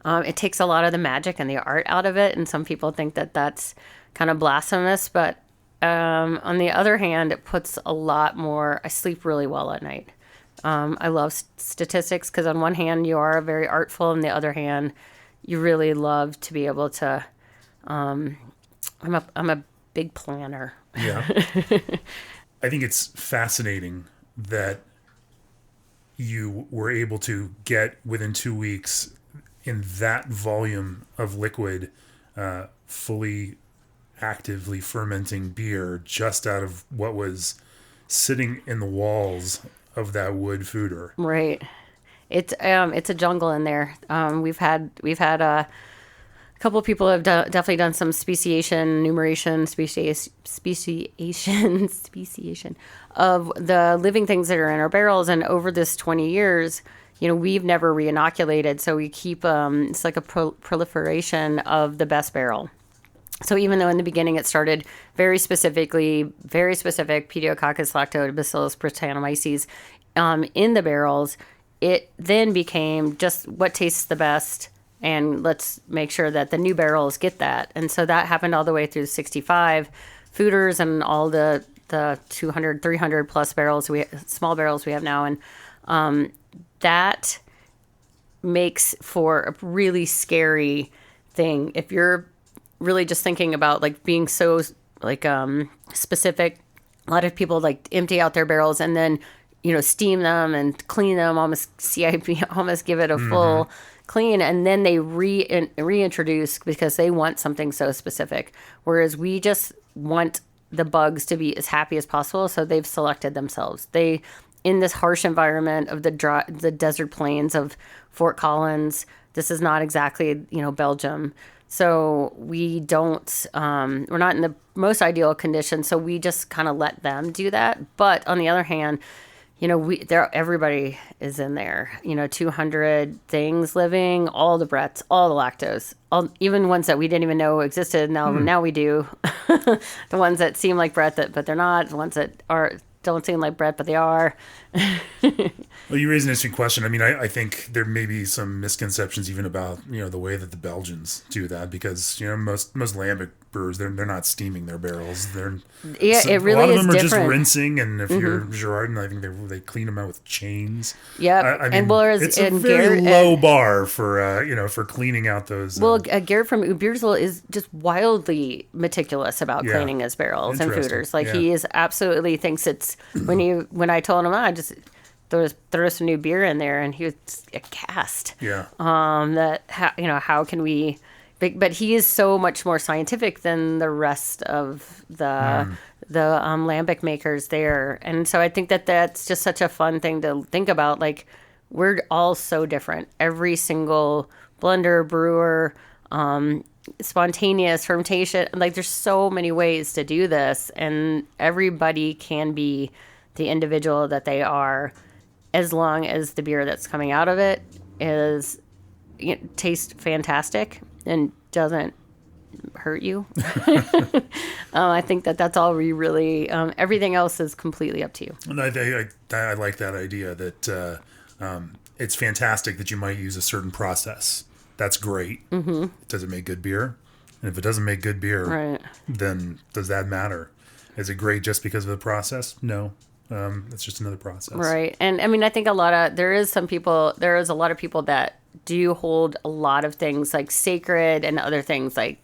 It takes a lot of the magic and the art out of it, and some people think that that's kind of blasphemous, but on the other hand, it puts a lot more. I sleep really well at night. I love statistics, because on one hand you are very artful, and the other hand you really love to be able to. I'm a big planner. Yeah. I think it's fascinating that you were able to get within 2 weeks in that volume of liquid, fully actively fermenting beer just out of what was sitting in the walls of that wood foeder. Right. It's a jungle in there. We've had a couple of people have definitely done some speciation, speciation of the living things that are in our barrels. And over this 20 years, we've never re-inoculated. So we keep, it's like a proliferation of the best barrel. So even though in the beginning it started very specific Pediococcus lactobacillus brettanomyces in the barrels, it then became just what tastes the best, and let's make sure that the new barrels get that. And so that happened all the way through 65 foeders and all the 200, 300 plus small barrels we have now. And that makes for a really scary thing. If you're really just thinking about like being so like specific, a lot of people like empty out their barrels and then steam them and clean them, almost give it a full clean, and then they reintroduce because they want something so specific. Whereas we just want the bugs to be as happy as possible, so they've selected themselves. They, in this harsh environment of the desert plains of Fort Collins, this is not exactly Belgium. So we don't, we're not in the most ideal conditions. So we just kind of let them do that. But on the other hand, everybody is in there, 200 things living, all the Bretts, all the lactose, even ones that we didn't even know existed. Now we do. The ones that seem like Brett, but they're not. The ones that don't seem like Brett, but they are. Well, you raise an interesting question. I mean, I think there may be some misconceptions even about, the way that the Belgians do that, because, most Lambic brewers, they're not steaming their barrels. It really is different. A lot of them are just rinsing, and if you're Girardin, I think they clean them out with chains. Yeah, it's a very low bar for cleaning out those. Well, Garrett from Ubiersel is just wildly meticulous about cleaning his barrels and foeders. Like he is absolutely thinks it's when I told him I just throw some new beer in there, and he was aghast. Yeah. How can we? But he is so much more scientific than the rest of the lambic makers there, and so I think that's just such a fun thing to think about. Like, we're all so different. Every single blender, brewer, spontaneous fermentation. Like, there's so many ways to do this, and everybody can be the individual that they are, as long as the beer that's coming out of it tastes fantastic and doesn't hurt you. I think that's all we really, everything else is completely up to you. And I like that idea that it's fantastic that you might use a certain process. That's great. Mm-hmm. Does it make good beer? And if it doesn't make good beer, then does that matter? Is it great just because of the process? No. It's just another process. Right. And I mean, I think there is a lot of people that do hold a lot of things like sacred, and other things like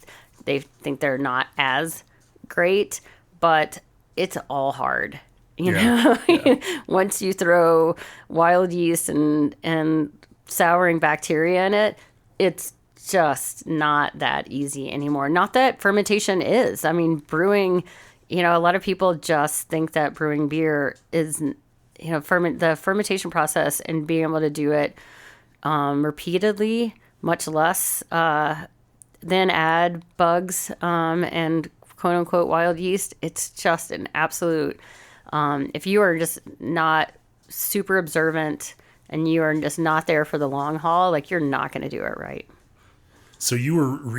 they think they're not as great, but it's all hard. You know, once you throw wild yeast and souring bacteria in it, it's just not that easy anymore. Not that fermentation is. I mean, brewing, a lot of people just think that brewing beer is, the fermentation process and being able to do it repeatedly, much less than add bugs and quote unquote wild yeast. It's just an absolute, if you are just not super observant and you are just not there for the long haul, like, you're not going to do it right. So you were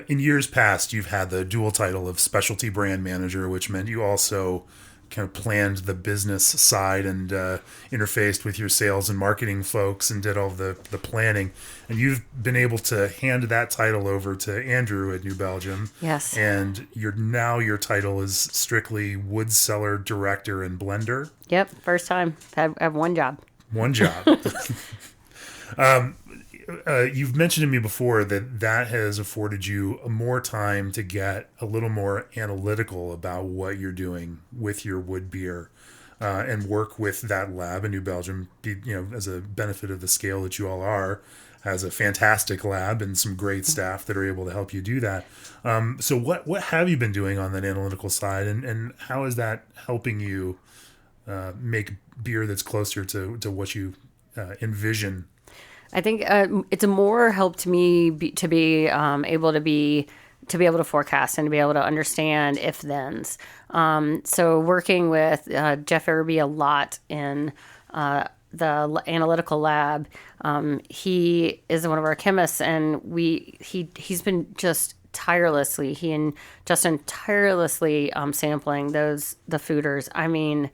in years past, you've had the dual title of specialty brand manager, which meant you also kind of planned the business side and interfaced with your sales and marketing folks and did all the planning. And you've been able to hand that title over to Andrew at New Belgium. Yes. And your title is strictly wood cellar director and blender. Yep. First time. I have one job. One job. you've mentioned to me before that has afforded you more time to get a little more analytical about what you're doing with your wood beer, and work with that lab in New Belgium. As a benefit of the scale that you all are, has a fantastic lab and some great staff that are able to help you do that. So what have you been doing on that analytical side, and how is that helping you make beer that's closer to what you envision? I think it's more helped me to be able to forecast and to be able to understand if thens. So working with Jeff Irby a lot in the analytical lab, he is one of our chemists, and he's been just tirelessly, he and Justin tirelessly sampling the foeders. I mean,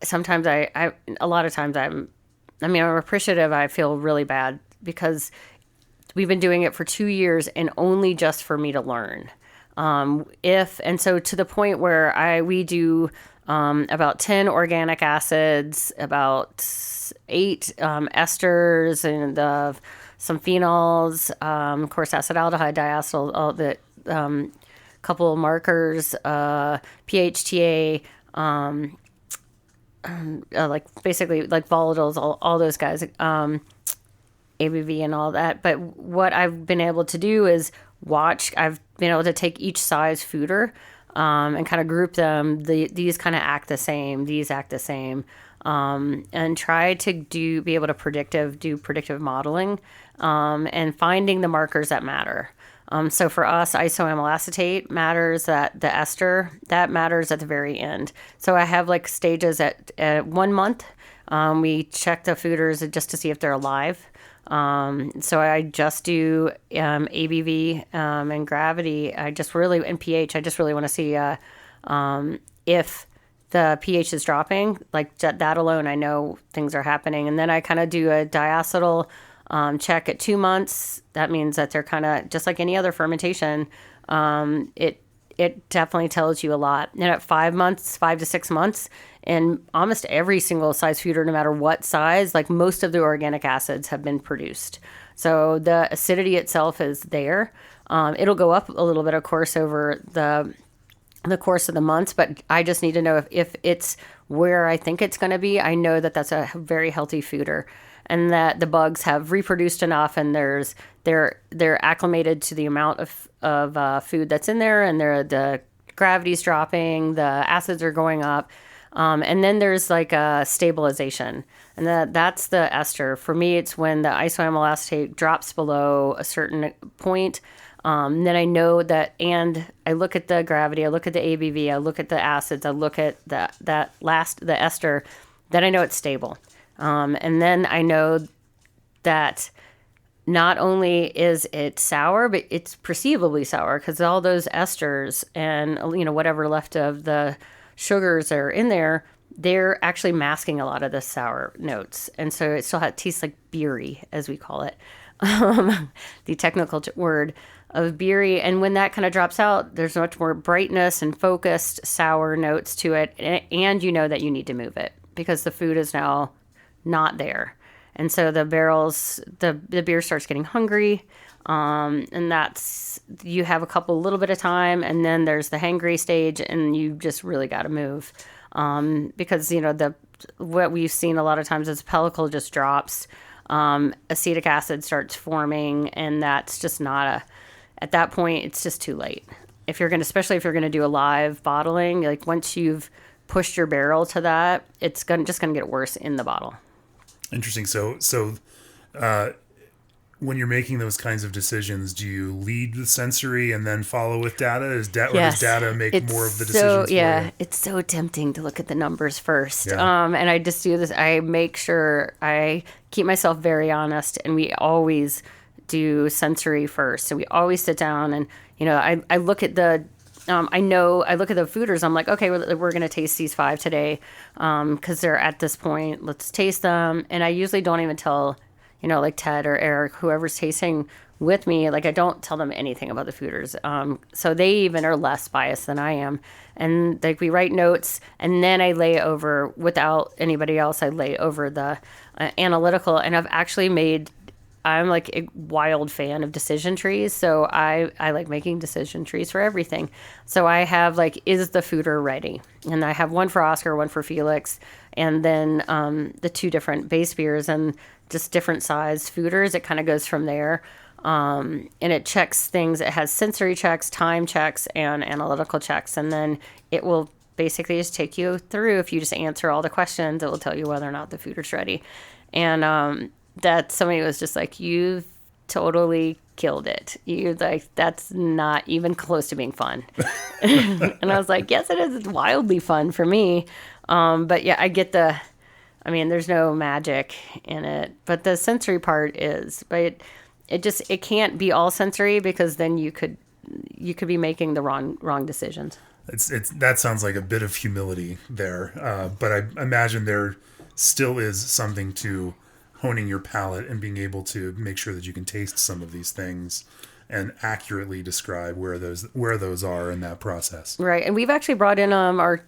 sometimes a lot of times I'm appreciative. I feel really bad because we've been doing it for 2 years and only just for me to learn. So to the point where we do about 10 organic acids, about 8 esters, and some phenols, of course, acetaldehyde, diacetyl, all the couple of markers, PHTA, basically volatiles, all those guys, ABV and all that. But what I've been able to do is I've been able to take each size foeder and kind of group them. These kind of act the same, these act the same, and try to be able to do predictive modeling, and finding the markers that matter. So for us, isoamyl acetate matters, that the ester, that matters at the very end. So I have stages at 1 month. We check the foeders just to see if they're alive. So I just do ABV and gravity. And pH. I just really want to see if the pH is dropping. That alone, I know things are happening. And then I kind of do a diacetyl check at 2 months. That means that they're kind of just like any other fermentation. It definitely tells you a lot. And at 5 to 6 months, and almost every single size foeder, no matter what size, most of the organic acids have been produced. So the acidity itself is there. It'll go up a little bit, of course, over the course of the months, but I just need to know if it's where I think it's going to be. I know that that's a very healthy foeder, and that the bugs have reproduced enough, and they're acclimated to the amount of food that's in there, and the gravity's dropping, the acids are going up, and then there's a stabilization, and that's the ester. For me, it's when the isoamyl acetate drops below a certain point. Then I know that, and I look at the gravity, I look at the ABV, I look at the acids, I look at the ester, then I know it's stable. And then I know that not only is it sour, but it's perceivably sour because all those esters and, whatever left of the sugars are in there, they're actually masking a lot of the sour notes. And so it still tastes like beery, as we call it, the technical word of beery. And when that kind of drops out, there's much more brightness and focused sour notes to it. And you know that you need to move it because the food is now not there. And so the barrels, the beer starts getting hungry. And that's, you have a little bit of time, and then there's the hangry stage, and you just really got to move. Because, what we've seen a lot of times is pellicle just drops, acetic acid starts forming, and that's just not at that point, it's just too late. Especially if you're going to do a live bottling, once you've pushed your barrel to that, it's just going to get worse in the bottle. Interesting. So, when you're making those kinds of decisions, do you lead with sensory and then follow with data? Or does data make more of the decisions? It's so tempting to look at the numbers first. Yeah. And I just do this. I make sure I keep myself very honest, and we always do sensory first. So we always sit down, and I look at the. I look at the foeders. I'm like, okay, we're going to taste these 5 today because they're at this point. Let's taste them. And I usually don't even tell, Ted or Eric, whoever's tasting with me, I don't tell them anything about the foeders. So they even are less biased than I am. And we write notes, and then I lay over, without anybody else, I lay over the analytical. And I've actually made I'm like a wild fan of decision trees. So I like making decision trees for everything. So I have like, is the foeder ready? And I have one for Oscar, one for Felix, and then the two different base beers and just different size foeders. It kind of goes from there. And it checks things. It has sensory checks, time checks, and analytical checks. And then it will basically just take you through. If you just answer all the questions, it will tell you whether or not the foeder's ready. And that somebody was just like, you've totally killed it. You like, that's not even close to being fun. And I was like, yes, it is. It's wildly fun for me. But yeah, I get there's no magic in it, but the sensory part is, but it can't be all sensory, because then you could be making the wrong decisions. That sounds like a bit of humility there, but I imagine there still is something to honing your palate and being able to make sure that you can taste some of these things and accurately describe where those are in that process. Right, and we've actually brought in our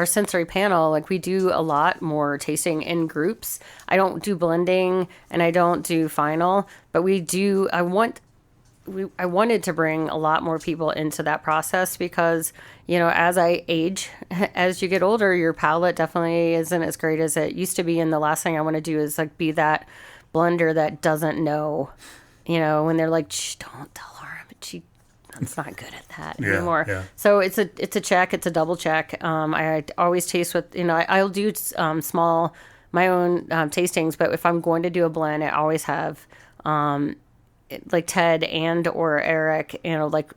sensory panel. Like, we do a lot more tasting in groups. I don't do blending and I don't do final, but we do. I wanted to bring a lot more people into that process, because, as I age, as you get older, your palate definitely isn't as great as it used to be. And the last thing I want to do is like be that blender that doesn't know, when they're like, shh, don't tell her, but that's not good at that anymore. Yeah. So it's a check. It's a double check. I always taste with, I'll do my own tastings, but if I'm going to do a blend, I always have, like Ted and or Eric, like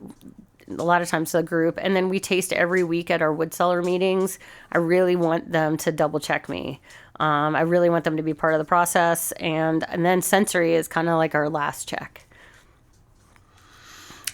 a lot of times the group, and then we taste every week at our wood cellar meetings. I really want them to double check me. I really want them to be part of the process, and then sensory is kind of like our last check.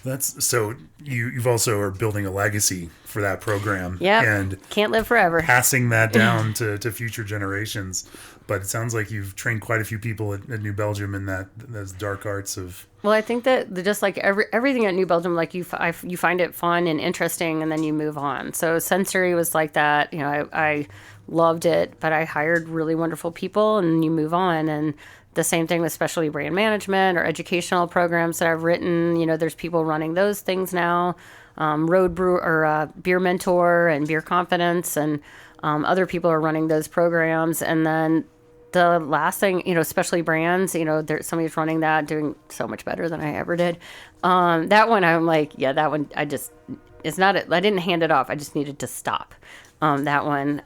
That's so you've also are building a legacy for that program. Yeah, and can't live forever. Passing that down to future generations. But it sounds like you've trained quite a few people at New Belgium in those dark arts of. Well, I think that just like everything at New Belgium, like you find it fun and interesting, and then you move on. So sensory was like that. I loved it, but I hired really wonderful people, and you move on. And the same thing with specialty brand management or educational programs that I've written. There's people running those things now. Road Brew or Beer Mentor and Beer Confidence, and other people are running those programs. And then the last thing, especially brands, somebody's running that, doing so much better than I ever did. That one, I'm like, yeah, that one, I didn't hand it off. I just needed to stop that one.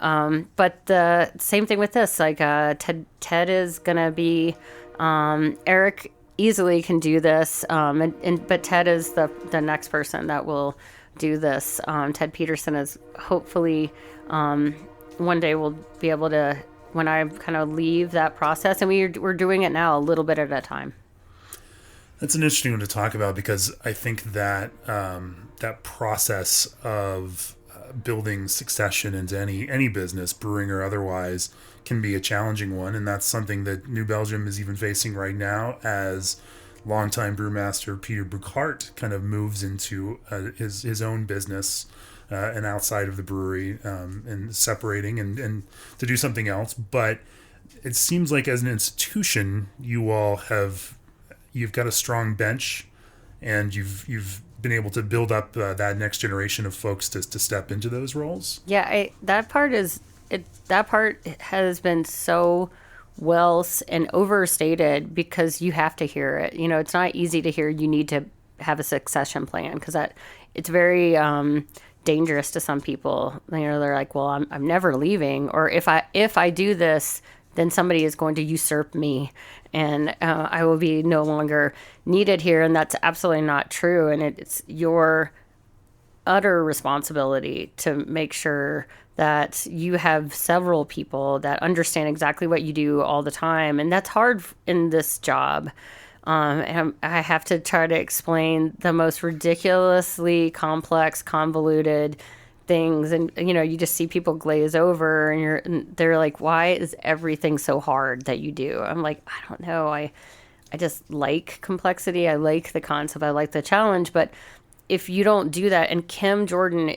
But the same thing with this, like Ted is going to be, Eric easily can do this. But Ted is the next person that will do this. Ted Peterson is hopefully, one day we'll be able to, when I kind of leave that process, and we're doing it now a little bit at a time. That's an interesting one to talk about, because I think that that process of building succession into any business, brewing or otherwise, can be a challenging one, and that's something that New Belgium is even facing right now as longtime brewmaster Peter Bruchart kind of moves into his own business. And outside of the brewery, and separating and to do something else. But it seems like as an institution, you've got a strong bench, and you've been able to build up that next generation of folks to step into those roles. Yeah, that part has been so well and overstated, because you have to hear it. It's not easy to hear. You need to have a succession plan, because it's very dangerous to some people. They're like, well, I'm never leaving, or if I do this, then somebody is going to usurp me, and I will be no longer needed here. And that's absolutely not true. And it's your utter responsibility to make sure that you have several people that understand exactly what you do all the time. And that's hard in this job. And I have to try to explain the most ridiculously complex, convoluted things. And, you just see people glaze over, and they're like, why is everything so hard that you do? I'm like, I don't know. I just like complexity. I like the concept. I like the challenge. But if you don't do that, and Kim Jordan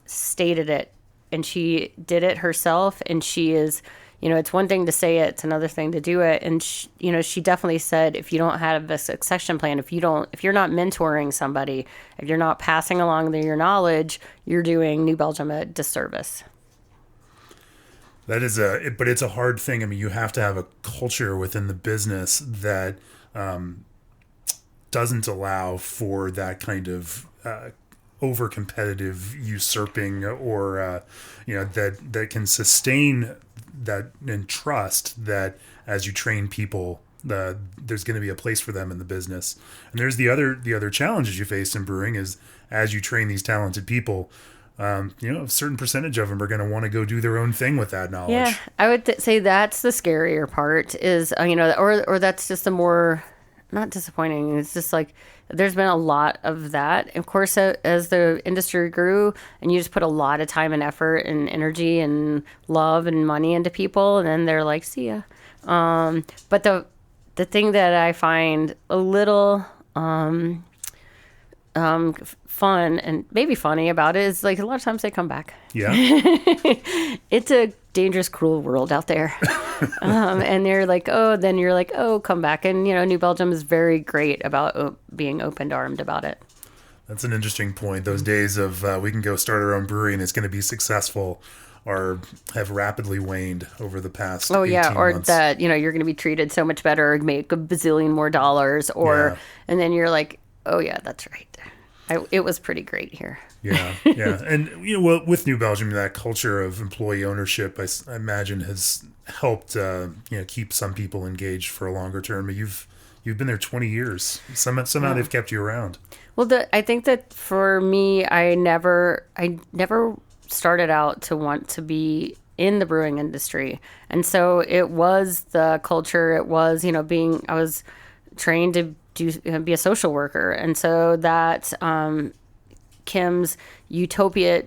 stated it, and she did it herself, and she is, it's one thing to say it, it's another thing to do it. And she definitely said, if you don't have a succession plan, if you're not mentoring somebody, if you're not passing along your knowledge, you're doing New Belgium a disservice. That is but it's a hard thing. I mean, you have to have a culture within the business that doesn't allow for that kind of over competitive usurping, or that can sustain that and trust that as you train people, there's going to be a place for them in the business. And there's the other challenges you face in brewing is as you train these talented people. A certain percentage of them are going to want to go do their own thing with that knowledge. Yeah, I would say that's the scarier part is, or that's just the more, not disappointing. It's just like, there's been a lot of that. Of course, as the industry grew and you just put a lot of time and effort and energy and love and money into people, and then they're like, see ya. But the thing that I find a little, fun and maybe funny about it is like a lot of times they come back. Yeah. It's a dangerous, cruel world out there. And they're like, then you're like, come back. And, New Belgium is very great about being open-armed about it. That's an interesting point. Those days of we can go start our own brewery and it's going to be successful have rapidly waned over the past 18 months. That, you're going to be treated so much better, make a bazillion more dollars, and then you're like, oh yeah, that's right. It was pretty great here. Yeah. And, with New Belgium, that culture of employee ownership, I imagine has helped, keep some people engaged for a longer term. You've been there 20 years. Somehow they've kept you around. Well, I think that for me, I never started out to want to be in the brewing industry. And so it was the culture. It was, I was trained to be a social worker, and so that Kim's utopia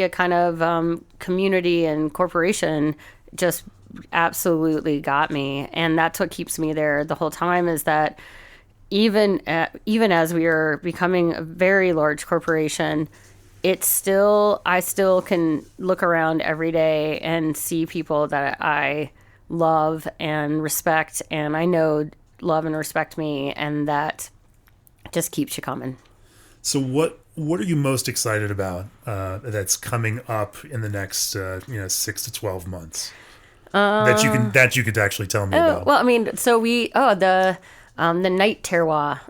kind of community and corporation just absolutely got me, and that's what keeps me there the whole time. Is that even as we are becoming a very large corporation, I still can look around every day and see people that I love and respect, and I know love and respect me, and that just keeps you coming. So what are you most excited about that's coming up in the next 6 to 12 months that you could actually tell me about? Well, I mean, so the night terroir.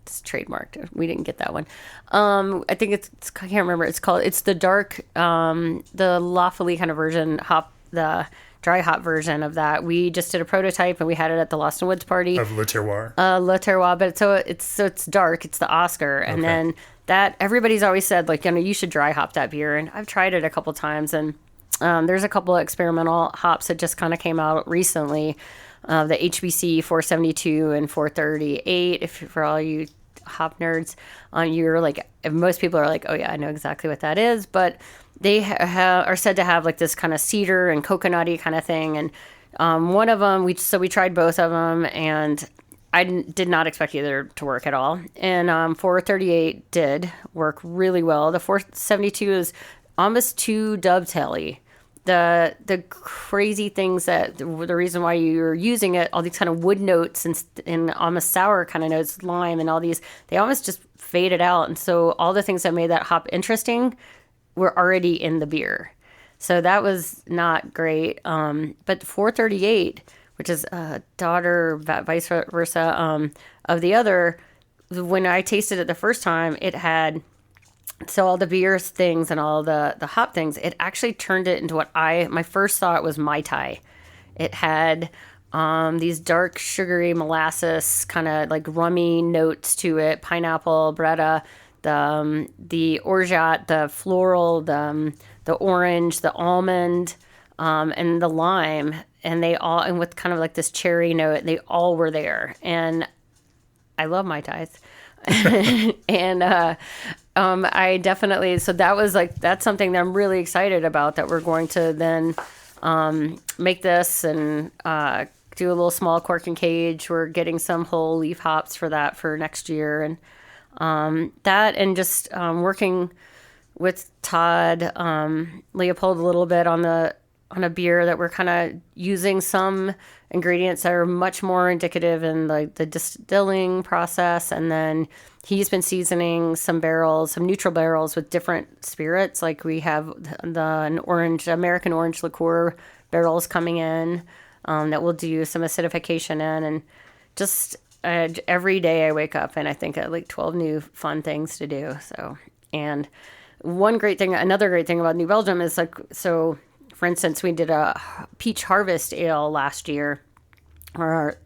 It's trademarked. We didn't get that one. I think it's I can't remember. It's the dark, the lawfully kind of version the dry hop version of that. We just did a prototype and we had it at the Lost in Woods party of Le Terroir. Le Terroir, but it's dark. It's the Oscar, and then that everybody's always said like you should dry hop that beer, and I've tried it a couple times, and there's a couple of experimental hops that just kind of came out recently, the HBC 472 and 438. If for all you hop nerds, you're like, most people are like, oh yeah, I know exactly what that is, but they are said to have like this kind of cedar and coconutty kind of thing. And one of them, we tried both of them, and I did not expect either to work at all. And 438 did work really well. The 472 is almost too dovetaily. The crazy things that the reason why you're using it, all these kind of wood notes and almost sour kind of notes, lime and all these, they almost just faded out. And so all the things that made that hop interesting were already in the beer. So that was not great. But 438, which is a daughter, vice versa, of the other, when I tasted it the first time, it had, so all the beer things and all the hop things, it actually turned it into what my first thought was Mai Tai. It had these dark, sugary molasses, kind of like rummy notes to it, pineapple, Bretta, the orgeat, the floral, the orange, the almond, and the lime, and with kind of like this cherry note, they all were there. And I love Mai Tais. And I definitely, so that's something that I'm really excited about, that we're going to then make this and do a little small cork and cage. We're getting some whole leaf hops for that for next year. And that, and just working with Todd Leopold a little bit on the on a beer that we're kind of using some ingredients that are much more indicative in the distilling process. And then he's been seasoning some neutral barrels with different spirits. Like we have American orange liqueur barrels coming in that we'll do some acidification in. And just every day I wake up and I think of like 12 new fun things to do. So, and another great thing about New Belgium is for instance, we did a peach harvest ale last year, and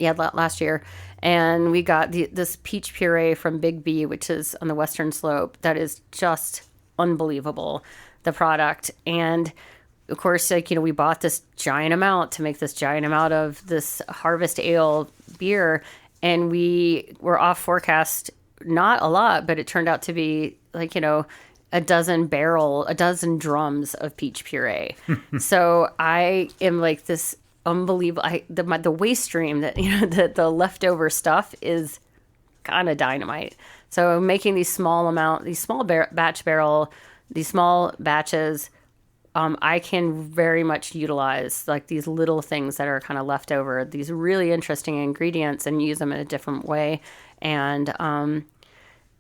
we got this peach puree from Big B, which is on the Western Slope. That is just unbelievable, the product. And of course, we bought this giant amount to make this giant amount of this harvest ale beer, and we were off forecast, not a lot, but it turned out to be a dozen drums of peach puree. So I am like this unbelievable, the waste stream that, the leftover stuff is kind of dynamite. So making these small batches, I can very much utilize like these little things that are kind of left over, these really interesting ingredients, and use them in a different way. And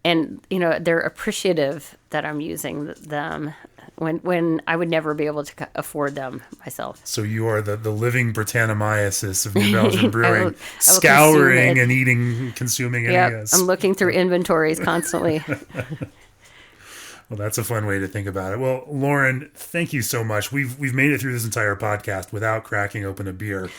they're appreciative that I'm using them when I would never be able to afford them myself. So you are the living Britannomyces of New Belgium Brewing, I will scouring and consuming. Yep, I'm looking through inventories constantly. Well, that's a fun way to think about it. Well, Lauren, thank you so much. We've made it through this entire podcast without cracking open a beer.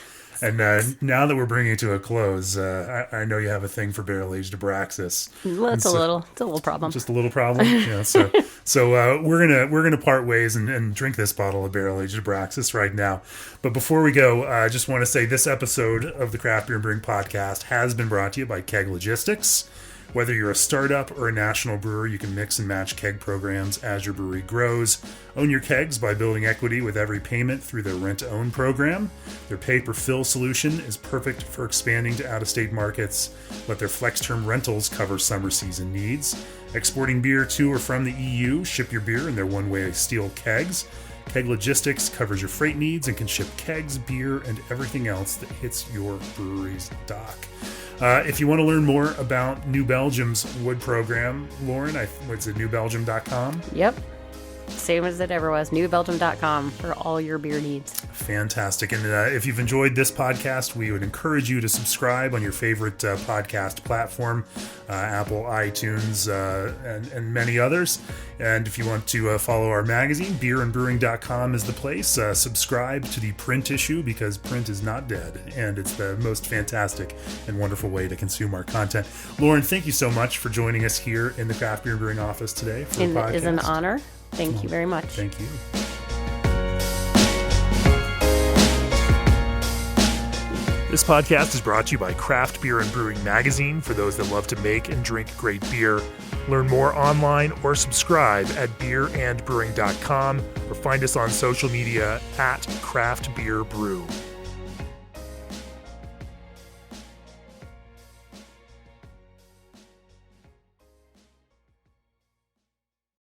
And now that we're bringing it to a close, I know you have a thing for barrel-aged Abraxas. Well, it's a little problem. Just a little problem. Yeah. So we're gonna part ways and drink this bottle of barrel-aged Abraxas right now. But before we go, I just want to say this episode of the Craft Beer and Brewing Podcast has been brought to you by Keg Logistics. Whether you're a startup or a national brewer, you can mix and match keg programs as your brewery grows. Own your kegs by building equity with every payment through their rent-to-own program. Their pay-per-fill solution is perfect for expanding to out-of-state markets. Let their flex-term rentals cover summer season needs. Exporting beer to or from the EU, ship your beer in their one-way steel kegs. Keg Logistics covers your freight needs and can ship kegs, beer, and everything else that hits your brewery's dock. If you want to learn more about New Belgium's wood program, Lauren, what's it, newbelgium.com? Yep. Same as it ever was, newbelgium.com for all your beer needs. Fantastic. And if you've enjoyed this podcast, we would encourage you to subscribe on your favorite podcast platform, Apple, iTunes, and many others. And if you want to follow our magazine, beerandbrewing.com is the place. Subscribe to the print issue because print is not dead, and it's the most fantastic and wonderful way to consume our content. Lauren, thank you so much for joining us here in the Craft Beer and Brewing office today for the podcast. It is an honor. Thank you very much. Thank you. This podcast is brought to you by Craft Beer and Brewing Magazine for those that love to make and drink great beer. Learn more online or subscribe at beerandbrewing.com or find us on social media at Craft Beer Brew.